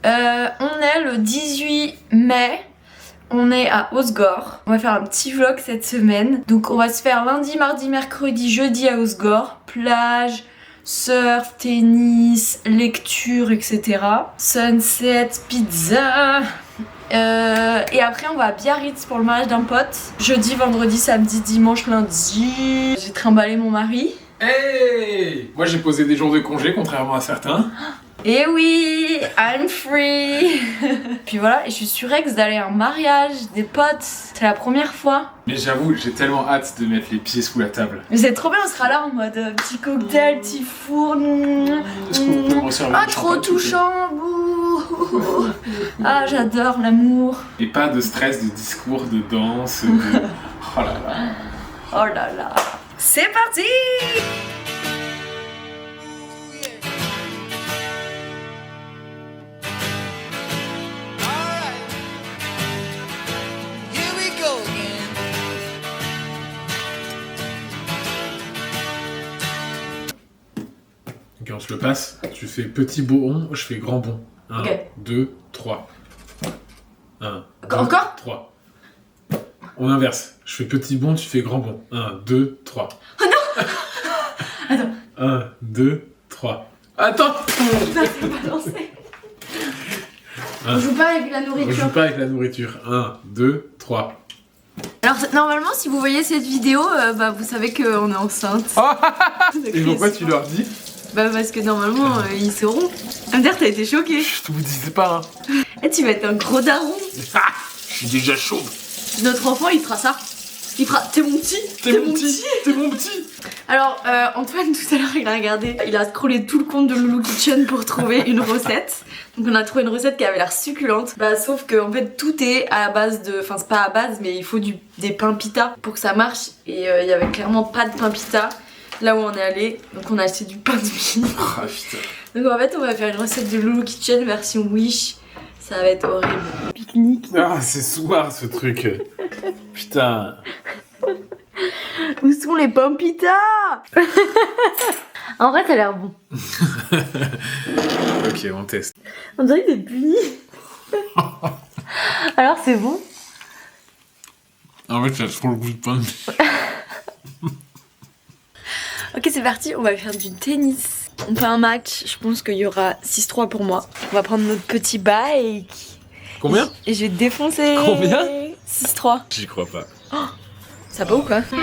On est le 18 mai. On est à Hossegor. On va faire un petit vlog cette semaine. Donc on va se faire lundi, mardi, mercredi, jeudi à Hossegor. Plage, surf, tennis, lecture, etc. Sunset, pizza. Et après on va à Biarritz pour le mariage d'un pote. Jeudi, vendredi, samedi, dimanche, lundi. J'ai trimballé mon mari. Hey! Moi j'ai posé des jours de congé contrairement à certains. Et oui, I'm free. Puis voilà, et je suis sur Aix d'aller à un mariage des potes. C'est la première fois. Mais j'avoue, j'ai tellement hâte de mettre les pieds sous la table. Mais c'est trop bien, on sera là en mode petit cocktail, petit four. Est-ce qu'on peut me resservir Ah, du trop champagne, s'il te plaît? touchant. Bouh. Ah, j'adore l'amour. Et pas de stress, de discours, de danse, de... Oh là là. Oh là là. C'est parti. Ok, on se le passe. Tu fais petit bond, je fais grand bond. 1, Ok. 2, 3. 1, Encore 3. On inverse. Je fais petit bond, tu fais grand bond. 1, 2, 3. Oh non. Attends. 1, 2, 3. Attends. Putain, c'est pas lancé. On joue pas avec la On nourriture. joue pas avec la nourriture. 1, 2, 3. Alors normalement si vous voyez cette vidéo, bah vous savez qu'on est enceinte. Et pourquoi tu leur dis? Bah parce que normalement ils sauront. Amder, t'as été choquée. Je vous disais pas, hein. Et tu vas être un gros daron. Ah, je suis déjà chaud. Notre enfant il fera ça. Il fera t'es mon petit. T'es mon petit. T'es mon petit. Alors Antoine tout à l'heure il a regardé, il a scrollé tout le compte de Loulou Kitchen pour trouver une recette. Donc on a trouvé une recette qui avait l'air succulente. Bah sauf que en fait tout est à base de... Enfin c'est pas à base mais il faut des pains pita pour que ça marche. Et il y avait clairement pas de pain pita là où on est allé. Donc on a acheté du pain de mie. Ah putain. Donc en fait on va faire une recette de Loulou Kitchen version Wish. Ça va être horrible. Pique-nique. Ah, c'est soir ce truc. Putain. Où sont les pommes pita? En vrai ça a l'air bon. Ok, on teste. On dirait que t'es puni. Alors c'est bon? En fait, ça a trop le goût de pain. Ok c'est parti, on va faire du tennis. On fait un match, je pense qu'il y aura 6-3 pour moi. On va prendre notre petit bike. Combien? Et je vais te défoncer. Combien? 6-3. J'y crois pas. Ça va ou quoi? Tu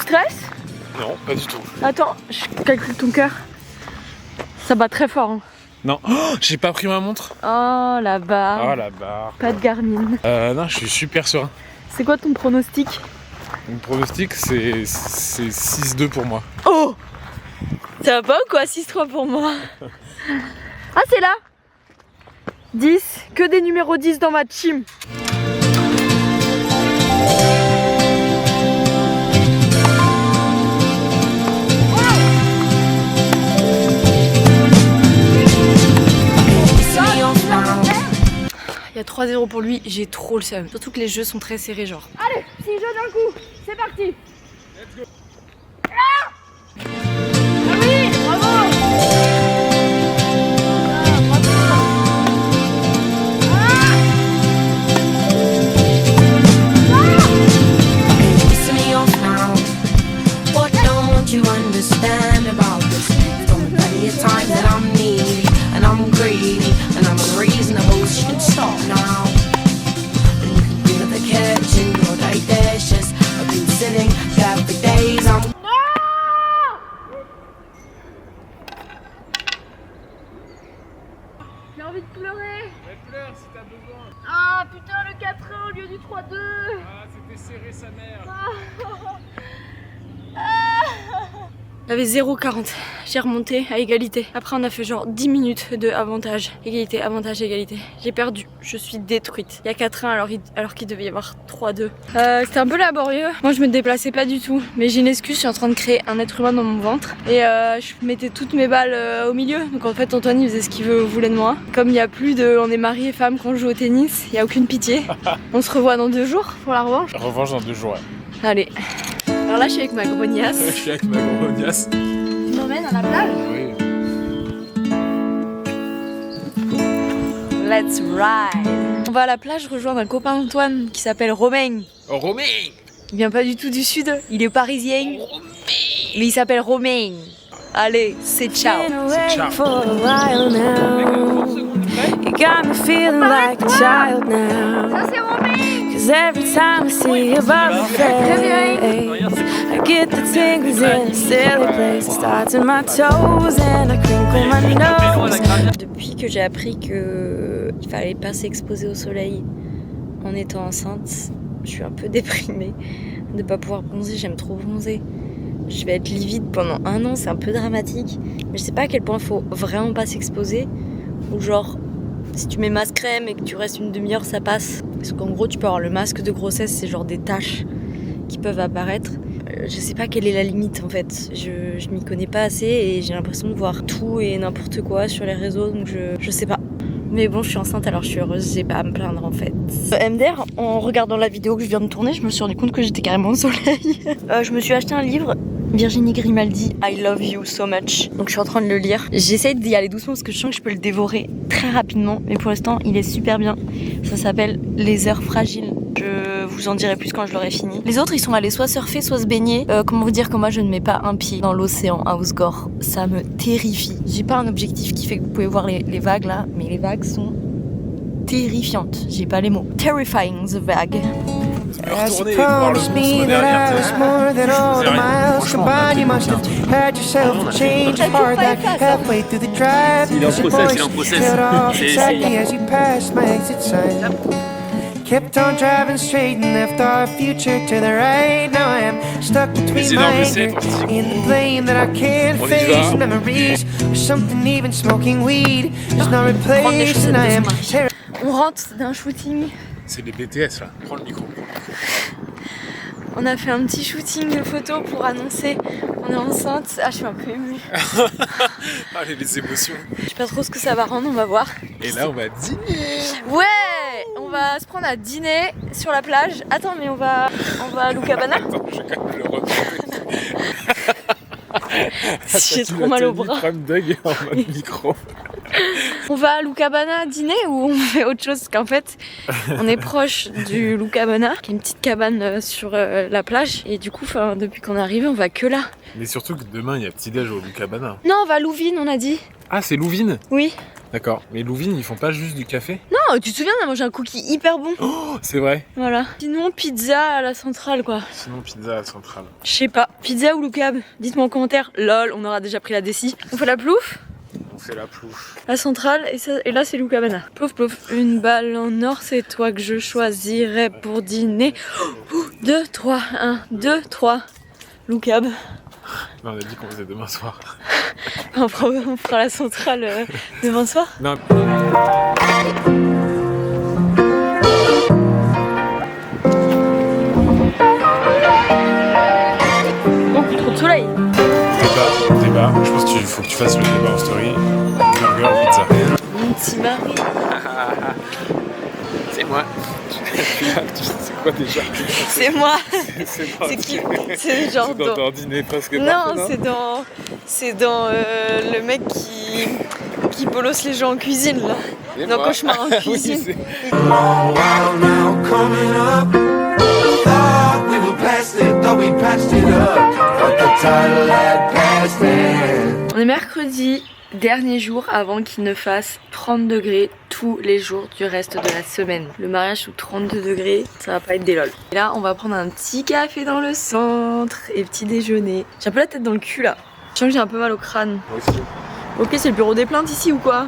stresses? Non, pas du tout. Attends, je calcule ton cœur. Ça bat très fort. Hein. Non. Oh, j'ai pas pris ma montre. Oh la barre. Oh la barre. Pas de Garmin. Non, je suis super serein. C'est quoi ton pronostic? Mon pronostic, c'est 6-2 pour moi. Oh! Ça va pas ou quoi? 6-3 pour moi. Ah c'est là! 10, que des numéros 10 dans ma team. Il y a 3-0 pour lui, j'ai trop le seum. Surtout que les jeux sont très serrés genre. Allez, 6 jeux d'un coup, c'est parti. Let's go. Ah oui, bravo. You understand about this? From plenty of times that I'm needy and I'm greedy and I'm unreasonable. So you can stop now. And you can clean up the kitchen, your dirty dishes. I've been sitting there for days. I'm J'ai envie de pleurer. Mais pleure si t'as besoin. Ah putain le 4-1 au lieu du 3-2. Ah, c'était serré sa mère. Il y avait 0,40. J'ai remonté à égalité. Après on a fait genre 10 minutes de avantage. Égalité, avantage, égalité. J'ai perdu. Je suis détruite. Il y a 4-1 alors qu'il devait y avoir 3-2. C'était un peu laborieux. Moi je me déplaçais pas du tout. Mais j'ai une excuse, je suis en train de créer un être humain dans mon ventre. Et je mettais toutes mes balles au milieu. Donc en fait Antoine il faisait ce qu'il voulait de moi. Comme il n'y a plus de on est mari et femme quand on joue au tennis, il n'y a aucune pitié. On se revoit dans 2 jours pour la revanche. Revanche dans 2 jours, ouais. Allez. Alors là je suis avec ma grognasse. Je suis avec ma grognasse. Tu m'emmènes à la plage? Oui. Let's ride. On va à la plage rejoindre un copain d'Antoine qui s'appelle Romain. Oh, Romain! Il vient pas du tout du sud, il est parisien. Mais il s'appelle Romain. Allez, c'est ciao. C'est ciao. For a while now. You got me feeling like a child now. Ça c'est Romain. Cause every time I see your body face, I get the tingles in a silly place. It starts in my toes and I crinkle my nose. Depuis que j'ai appris que il fallait pas s'exposer au soleil en étant enceinte, je suis un peu déprimée de pas pouvoir bronzer, j'aime trop bronzer. Je vais être livide pendant 1 an, c'est un peu dramatique. Mais je sais pas à quel point faut vraiment pas s'exposer. Ou genre, si tu mets masse crème et que tu restes une demi-heure, ça passe. Parce qu'en gros, tu peux avoir le masque de grossesse, c'est genre des taches qui peuvent apparaître. Je sais pas quelle est la limite en fait. Je m'y connais pas assez et j'ai l'impression de voir tout et n'importe quoi sur les réseaux, donc je sais pas. Mais bon, je suis enceinte alors je suis heureuse, j'ai pas à me plaindre en fait. MDR, en regardant la vidéo que je viens de tourner, je me suis rendu compte que j'étais carrément au soleil. Je me suis acheté un livre, Virginie Grimaldi, I Love You So Much. Donc je suis en train de le lire. J'essaie d'y aller doucement parce que je sens que je peux le dévorer très rapidement. Mais pour l'instant, il est super bien. Ça s'appelle Les Heures Fragiles. Je vous en dirai plus quand je l'aurai fini. Les autres, ils sont allés soit surfer, soit se baigner. Comment vous dire que moi, je ne mets pas un pied dans l'océan à Housegor. Ça me terrifie. J'ai pas un objectif qui fait que vous pouvez voir les vagues là, mais les vagues sont terrifiantes. J'ai pas les mots. Terrifying, the vague. As you promised me that I was more than all the miles combined, you must have had yourself a change of heart that halfway through the drive. Il est en process. Exactly as you passed my exit sign. Kept on driving straight and left our future to the right. Now I am stuck between my anger and the blame that I can't face. Memories or something, even smoking weed is not replaced, and I am terrified. On rentre d'un shooting. C'est les BTS là. Prends le micro. On a fait un petit shooting de photos pour annoncer qu'on est enceinte. Ah, je suis un peu émue. Ah, les émotions. Je sais pas trop ce que ça va rendre, on va voir. Et là, on va dîner. Ouais, on va se prendre à dîner sur la plage. Attends, mais on va à Lucabana. Attends, je vais quand même le reprendre. J'ai trop mal au bras. Doug en mode micro. On va à Lucabana dîner ou on fait autre chose? Parce qu'en fait, on est proche du Lucabana, qui est une petite cabane sur la plage. Et du coup, depuis qu'on est arrivé, on va que là. Mais surtout que demain, il y a petit-déj au Lucabana. Non, on va à Louvine, on a dit. Ah, c'est Louvine? Oui. D'accord. Mais Louvine, ils font pas juste du café? Non, tu te souviens, on a mangé un cookie hyper bon. Oh, c'est vrai. Voilà. Sinon, pizza à la centrale, quoi. Sinon, pizza à la centrale. Je sais pas. Pizza ou Lucab? Dites-moi en commentaire. Lol, on aura déjà pris la déci. On fait la plouf? On fait la plouf. La centrale, et là c'est Lucabana. Plouf plouf. Une balle en or, c'est toi que je choisirais pour dîner. 2, 3, 1, 2, 3. Lucab. Non, on a dit qu'on faisait demain soir. On fera la centrale demain soir. Non. Beaucoup trop de soleil. Débat. Je pense qu'il faut que tu fasses le débat en story. Burger ou pizza. Mon petit mari. C'est moi. C'est quoi déjà? C'est moi. C'est C'est qui? C'est genre dans ton dîner presque parfait, non, c'est dans le mec qui bolosse les gens en cuisine là. Et Dans moi. Cauchemar en Oui, cuisine. c'est- Long while now coming up. Thought we were past it, thought we patched it up, but the title had passed it. On est mercredi, dernier jour avant qu'il ne fasse 30 degrés tous les jours du reste de la semaine. Le mariage sous 32 degrés, ça va pas être des lol. Et là, on va prendre un petit café dans le centre et petit déjeuner. J'ai un peu la tête dans le cul là. Je sens que j'ai un peu mal au crâne. Moi aussi. Ok, c'est le bureau des plaintes ici ou quoi?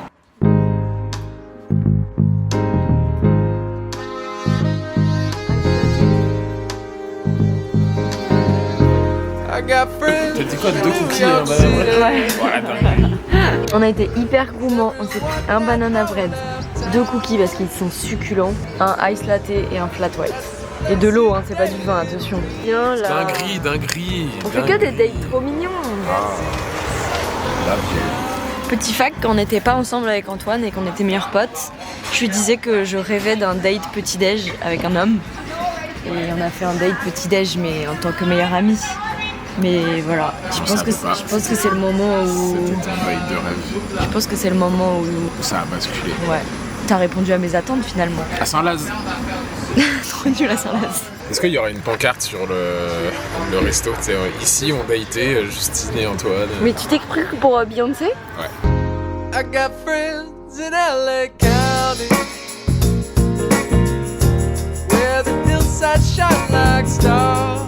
I T'as dit quoi, 2 cookies et un banana bread? Ouais, dingue. On a été hyper gourmands, on s'est pris un banana bread, 2 cookies parce qu'ils sont succulents, un ice latte et un flat white. Et de l'eau, hein, c'est pas du vin, attention. Viens là. Dinguerie. On fait que des dates trop mignons. Petit fact, quand on n'était pas ensemble avec Antoine et qu'on était meilleurs potes, je lui disais que je rêvais d'un date petit-déj avec un homme. Et on a fait un date petit-déj, mais en tant que meilleur ami. Mais voilà, je pense que c'est le moment où... C'était un date de rêve. Je pense que c'est le moment où... Ça a basculé. Ouais. T'as répondu à mes attentes finalement. À Saint-Laz. Trop nul à Saint-Laz. Est-ce qu'il y aura une pancarte sur le resto? Tu sais, ici on daté Justine et Antoine. Mais tu t'es pris pour Beyoncé? Ouais. I got friends in LA County where the hillside shine like stars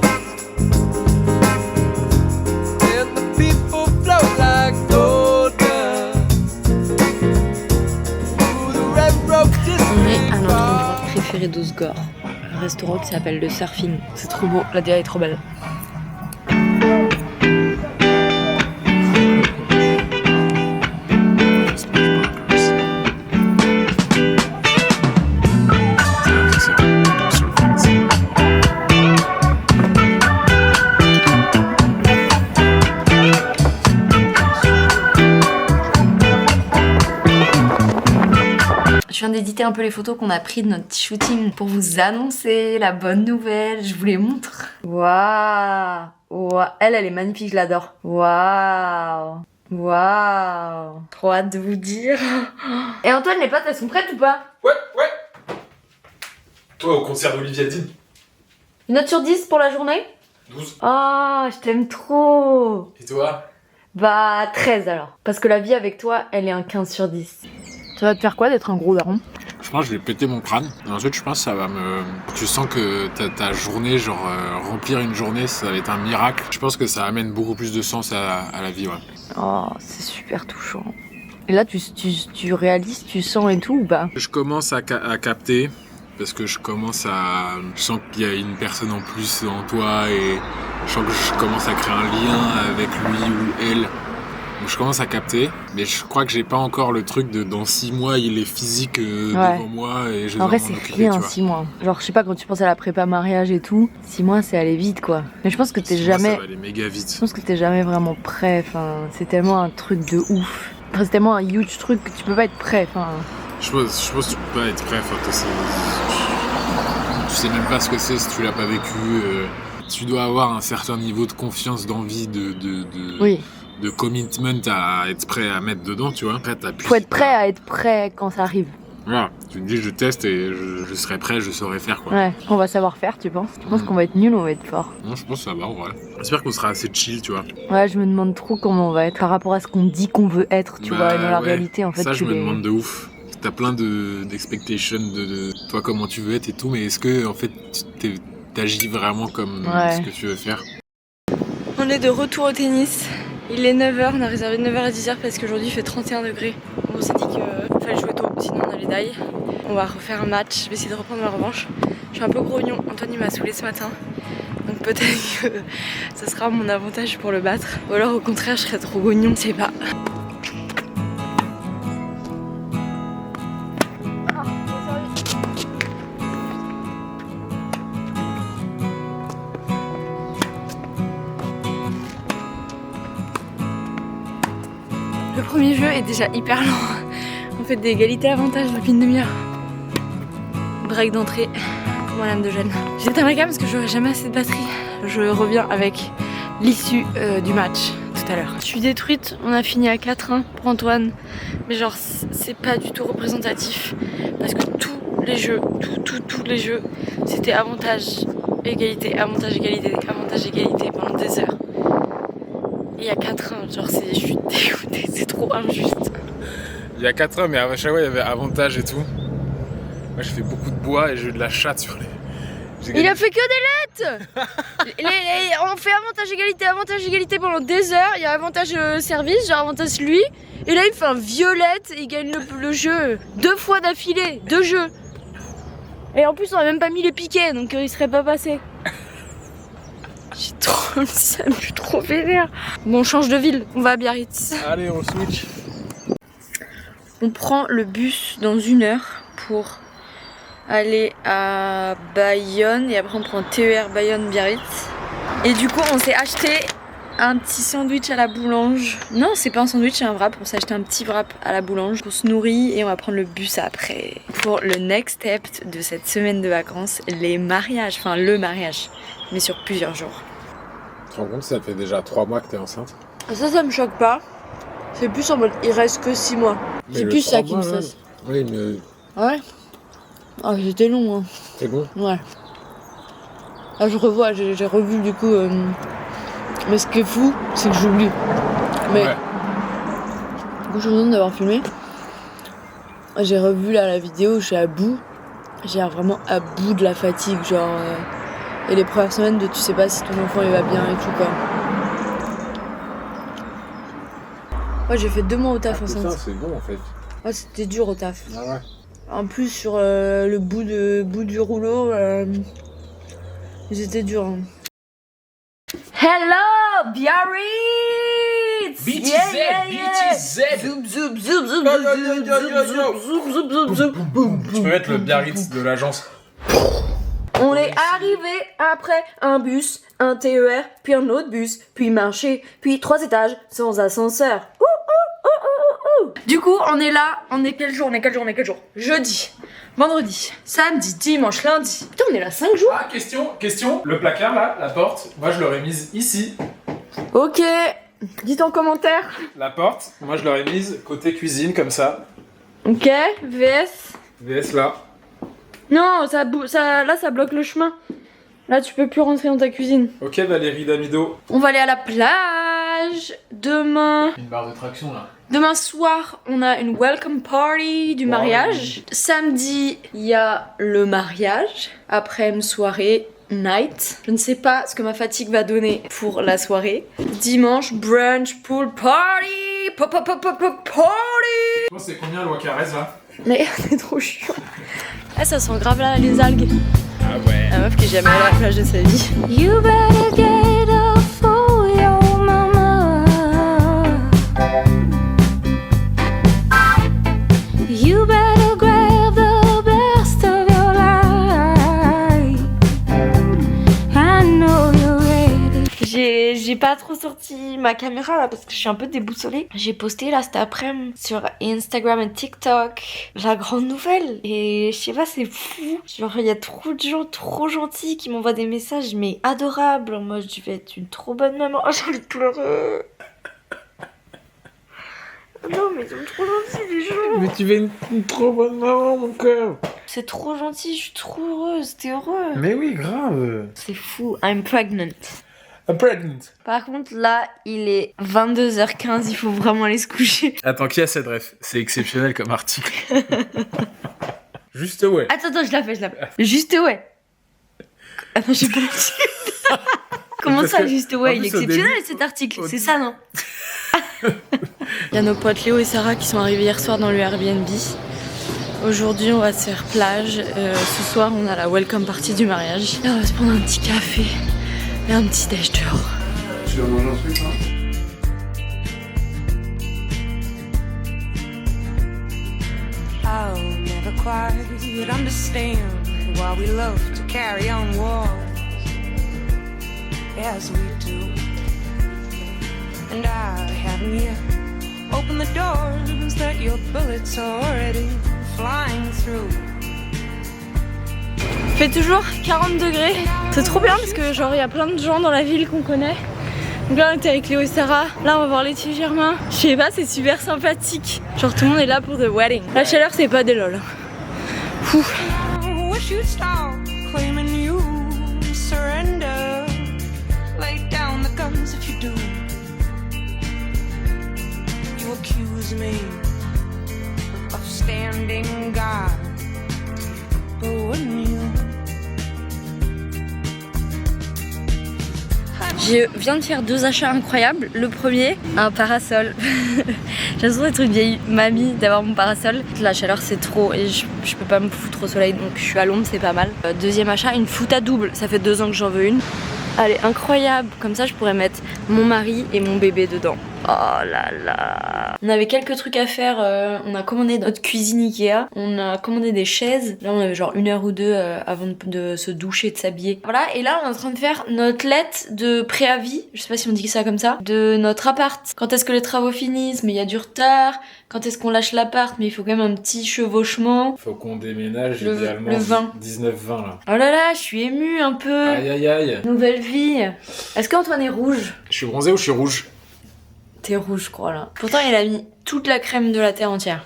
and the people flow like gold dust. Ooh, the red rope On est à notre endroit préféré d'Osgore. Un restaurant qui s'appelle le Surfing. C'est trop beau, la DA est trop belle. Je viens d'éditer un peu les photos qu'on a prises de notre petit shooting pour vous annoncer la bonne nouvelle. Je vous les montre. Waouh, elle est magnifique, je l'adore. Waouh. Trop hâte de vous dire. Et Antoine, les pâtes, elles sont prêtes ou pas? Ouais. Toi, au concert d'Olivia Dean? Une note sur 10 pour la journée? 12. Oh, je t'aime trop. Et toi? Bah 13 alors. Parce que la vie avec toi, elle est un 15 sur 10. Ça va te faire quoi d'être un gros daron? Je pense que je vais péter mon crâne. Et ensuite, je pense que ça va me... Tu sens que ta journée, genre remplir une journée, ça va être un miracle. Je pense que ça amène beaucoup plus de sens à la vie, ouais. Oh, c'est super touchant. Et là, tu réalises, tu sens et tout ou pas? Je commence à capter, parce que je sens qu'il y a une personne en plus en toi et je sens que je commence à créer un lien avec lui ou elle. Donc je commence à capter, mais je crois que j'ai pas encore le truc de dans 6 mois il est physique devant moi et je dois en vrai, m'en c'est occuper, rien 6 mois. Genre, je sais pas, quand tu penses à la prépa mariage et tout, 6 mois c'est aller vite quoi. Mais je pense que t'es 6 mois, jamais. ça va aller méga vite. Je pense que t'es jamais vraiment prêt. Enfin, c'est tellement un truc de ouf. Enfin, c'est tellement un huge truc que tu peux pas être prêt. Enfin. Je pense que tu peux pas être prêt. Enfin, tu sais même pas ce que c'est si tu l'as pas vécu. Tu dois avoir un certain niveau de confiance, d'envie, Oui. de commitment à être prêt à mettre dedans, tu vois. Après, Faut être prêt à être prêt quand ça arrive. Voilà, tu me dis je teste et je serai prêt, je saurai faire quoi. Ouais, on va savoir faire, tu penses? Tu penses qu'on va être nul ou on va être fort? Non, je pense que ça va en vrai. J'espère qu'on sera assez chill, tu vois. Ouais, je me demande trop comment on va être par rapport à ce qu'on dit qu'on veut être, tu vois, et dans la réalité en fait. Ça, je me demande de ouf. T'as plein d'expectations de toi, comment tu veux être et tout, mais est-ce que en fait t'agis vraiment comme ce que tu veux faire? On est de retour au tennis. Il est 9h, on a réservé de 9h à 10h parce qu'aujourd'hui il fait 31 degrés. On s'est dit qu'il fallait jouer tôt, sinon on allait die. On va refaire un match, je vais essayer de reprendre ma revanche. Je suis un peu grognon, Antoine il m'a saoulé ce matin. Donc peut-être que ça sera mon avantage pour le battre. Ou alors au contraire je serai trop grognon, je sais pas. Le premier jeu est déjà hyper lent. On fait des égalités avantages depuis une demi-heure. Break d'entrée pour Madame de Jeune. J'éteins ma cam parce que j'aurai jamais assez de batterie. Je reviens avec l'issue du match tout à l'heure. Je suis détruite, on a fini à 4-1 pour Antoine. Mais genre c'est pas du tout représentatif. Parce que tous les jeux, tous les jeux, c'était avantage, égalité, avantage, égalité, avantage, égalité pendant des heures. Il y a 4-1, genre je suis dégoûtée, c'est trop injuste. Il y a 4 ans, mais à chaque fois il y avait avantage et tout. Moi j'ai fait beaucoup de bois et j'ai eu de la chatte sur les... Il a fait que des lettres. On fait avantage égalité pendant des heures. Il y a avantage service, genre avantage lui. Et là il fait un violette et il gagne le jeu 2 fois d'affilée, 2 jeux. Et en plus on a même pas mis les piquets donc il serait pas passé. J'ai trop le seum, je suis trop vénère. Bon, on change de ville, on va à Biarritz. Allez, on switch. On prend le bus dans 1 heure pour aller à Bayonne et après on prend TER Bayonne-Biarritz. Et du coup, on s'est acheté un petit sandwich à la boulange. Non, c'est pas un sandwich, c'est un wrap. On s'est acheté un petit wrap à la boulange. On se nourrit et on va prendre le bus après. Pour le next step de cette semaine de vacances, les mariages. Enfin, le mariage. Mais sur plusieurs jours. Tu te rends compte, ça fait déjà 3 mois que t'es enceinte? Ça me choque pas. C'est plus en mode, il reste que 6 mois. C'est plus ça qui me stresse. Oui, mais... Ouais. Ah, c'était long, hein. C'est bon? Ouais. Ah, j'ai revu du coup... Mais ce qui est fou, c'est que j'oublie. Mais... Ouais. Du coup, je suis contente d'avoir filmé. J'ai revu là la vidéo, je suis à bout. J'ai vraiment à bout de la fatigue, genre... Et les premières semaines de tu sais pas si ton enfant il va bien et tout, quoi. Ouais, j'ai fait 2 mois au taf enceinte. Ça, c'est bon en fait. Ouais, c'était dur au taf. Ah ouais. En plus, sur le bout du rouleau, c'était dur. Hein. Hello, Biarritz! BTZ! Zoom, zoom, zoom, zoom, zoom. Tu peux mettre le Biarritz de l'agence. On est arrivé après un bus, un TER, puis un autre bus, puis marché, puis 3 étages sans ascenseur. Du coup, on est là, on est quel jour? Jeudi, vendredi, samedi, dimanche, lundi. Putain, on est là 5 jours. Ah, question. Le placard là, la porte, moi je l'aurais mise ici. Ok, dites en commentaire. La porte, moi je l'aurais mise côté cuisine comme ça. Ok, VS. VS là. Non, ça bloque le chemin. Là, tu peux plus rentrer dans ta cuisine. Ok, Valérie Damido. On va aller à la plage demain. Une barre de traction là. Demain soir, on a une welcome party du mariage. Samedi, il y a le mariage. Après-midi, soirée, night. Je ne sais pas ce que ma fatigue va donner pour la soirée. Dimanche, brunch, pool party. Party. C'est combien Loi Carrez là? Mais c'est trop chiant. Ah, ça sent grave là les algues. Ah ouais. La meuf qui est jamais allée à la plage de sa vie. You better get up for your mama. You better grab the best of your life. I know you're ready. J'ai pas trop sorti ma caméra là parce que je suis un peu déboussolée. J'ai posté là cet après-midi sur Instagram et TikTok la grande nouvelle et je sais pas, c'est fou. Genre il y a trop de gens trop gentils qui m'envoient des messages mais adorables. Moi je vais être une trop bonne maman. Oh, j'ai envie de pleurer. Non mais ils sont trop gentils les gens. Mais tu es une trop bonne maman mon cœur. C'est trop gentil, je suis trop heureuse. T'es heureux? Mais oui, grave. C'est fou, I'm pregnant. I'm pregnant. Par contre, là, il est 22h15, il faut vraiment aller se coucher. Attends, qui a cette ref? C'est exceptionnel comme article. Juste ouais. Attends, je la fais. Juste ouais. Attends, j'ai pas dit. Comment Parce ça, que, juste ouais? en Il est plus, au exceptionnel début- cet article, c'est ça, non? Il y a nos potes Léo et Sarah qui sont arrivés hier soir dans le Airbnb. Aujourd'hui, on va se faire plage. Ce soir, on a la welcome party du mariage. Là, on va se prendre un petit café et un petit déj dehors. Tu vas manger un truc, hein? I'll never quite understand why we love to carry on wars as we do. And I haven't yet opened the doors that your bullets are already flying through. Il fait toujours 40 degrés. C'est trop bien parce que genre il y a plein de gens dans la ville qu'on connaît. Donc là on était avec Léo et Sarah. Là on va voir Laetitia Germain. Je sais pas, c'est super sympathique. Genre tout le monde est là pour the wedding. La chaleur c'est pas des lol. Fou. I wish you'd stop claiming you surrender. Lay down the guns if you do. You accuse me of standing guard, but wouldn't you? Je viens de faire 2 achats incroyables. Le premier, un parasol. J'ai l'impression d'être une vieille mamie d'avoir mon parasol. La chaleur c'est trop et je peux pas me foutre au soleil donc je suis à l'ombre, c'est pas mal. Deuxième achat, une fouta double. Ça fait 2 ans que j'en veux une. Elle est incroyable, comme ça je pourrais mettre mon mari et mon bébé dedans. Oh là là. On avait quelques trucs à faire, on a commandé notre cuisine Ikea, on a commandé des chaises. Là on avait genre 1 heure ou 2 avant de se doucher, de s'habiller. Voilà, et là on est en train de faire notre lettre de préavis, je sais pas si on dit ça comme ça, de notre appart. Quand est-ce que les travaux finissent, mais il y a du retard. Quand est-ce qu'on lâche l'appart, mais il faut quand même un petit chevauchement. Faut qu'on déménage idéalement le 20. 19-20 là. Oh là là, je suis émue un peu. Aïe aïe aïe. Nouvelle vie. Est-ce qu'Antoine est rouge? Je suis bronzé ou je suis rouge? T'es rouge, je crois, là. Pourtant, il a mis toute la crème de la terre entière.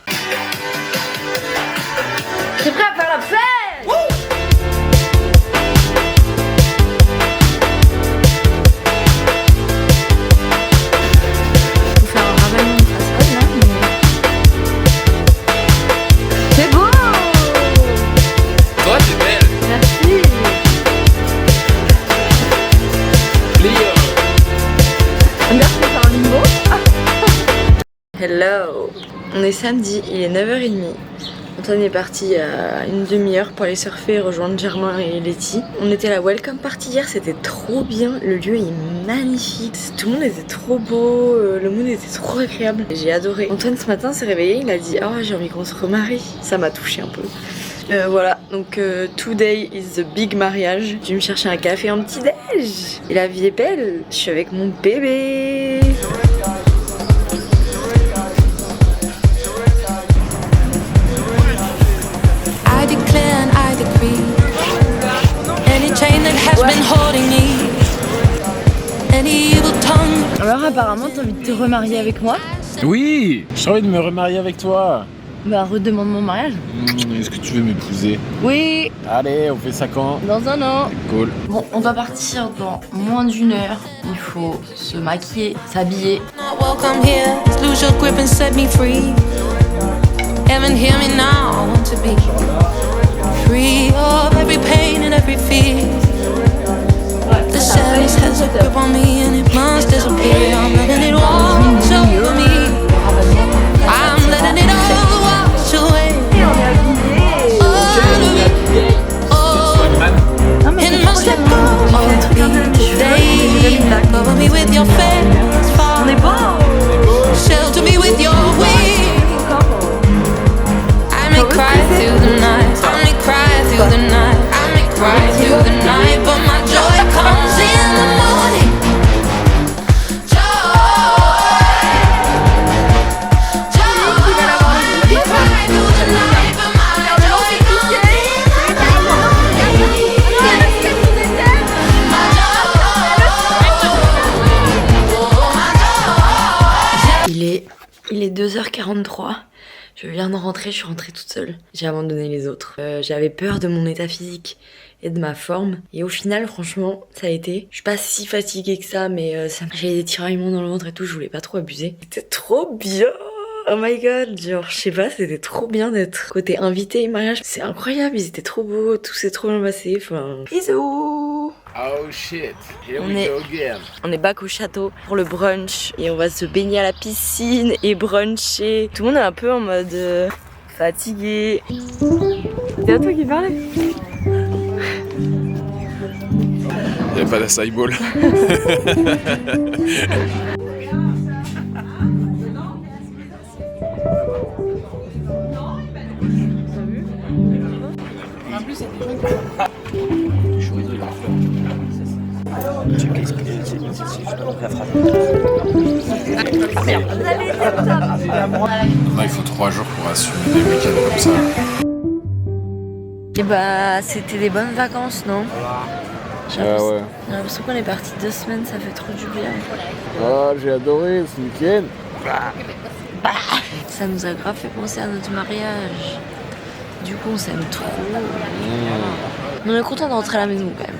T'es prêt à faire la fête? Faut faire un ravalement de façade, là, mais... C'est beau! Toi, t'es belle. Merci! Léo. Regarde, je peux faire un limbo. Hello! On est samedi, il est 9h30. Antoine est parti à une demi-heure pour aller surfer et rejoindre Germain et Letty. On était à la welcome party hier, c'était trop bien. Le lieu est magnifique, tout le monde était trop beau, le mood était trop agréable. J'ai adoré. Antoine ce matin s'est réveillé, il a dit oh j'ai envie qu'on se remarie. Ça m'a touché un peu. Voilà, donc today is the big mariage. Je vais me chercher un café, un petit déj. Et la vie est belle. Je suis avec mon bébé. I declare and I decree any chain that has been holding me, any evil tongue. Alors apparemment t'as envie de te remarier avec moi? Oui, j'ai envie de me remarier avec toi. Bah redemande mon mariage. Est-ce que tu veux m'épouser? Oui. Allez, on fait ça quand? Dans un an. Cool. Bon, on va partir dans moins d'1 heure. Il faut se maquiller, s'habiller. Not welcome here. Lose your grip and set me free. Heaven, hear me now. I want to be free of every pain and every fear. The sadness has a grip on me and it must disappear. I'm letting it wash over me. I'm letting it all wash away. It must let go of me today. Cover me with your face, fall. Shelter me with your wings. I may cry through the night. I may cry through the night. I may cry through the night, but my joy comes in the morning. Il est 2h43. Je viens de rentrer, je suis rentrée toute seule. J'ai abandonné les autres. J'avais peur de mon état physique et de ma forme. Et au final, franchement, ça a été. Je suis pas si fatiguée que ça, mais j'avais des tiraillements dans le ventre et tout, je voulais pas trop abuser. C'était trop bien! Oh my god, genre je sais pas, c'était trop bien d'être côté invité et mariage. C'est incroyable, ils étaient trop beaux, tout s'est trop bien passé, enfin... Bisous! Oh shit, here we go again. On est back au château pour le brunch et on va se baigner à la piscine et bruncher. Tout le monde est un peu en mode fatigué. C'est à toi qui parlais? Y'a pas d'acai ball. Il faut 3 jours pour assumer des week-ends comme ça. Et bah c'était des bonnes vacances, non? Ah ouais. J'ai l'impression qu'on est parti 2 semaines, ça fait trop du bien. Ah j'ai adoré ce week-end. Ça nous a grave fait penser à notre mariage. Du coup on s'aime trop. On est content de rentrer à la maison quand même.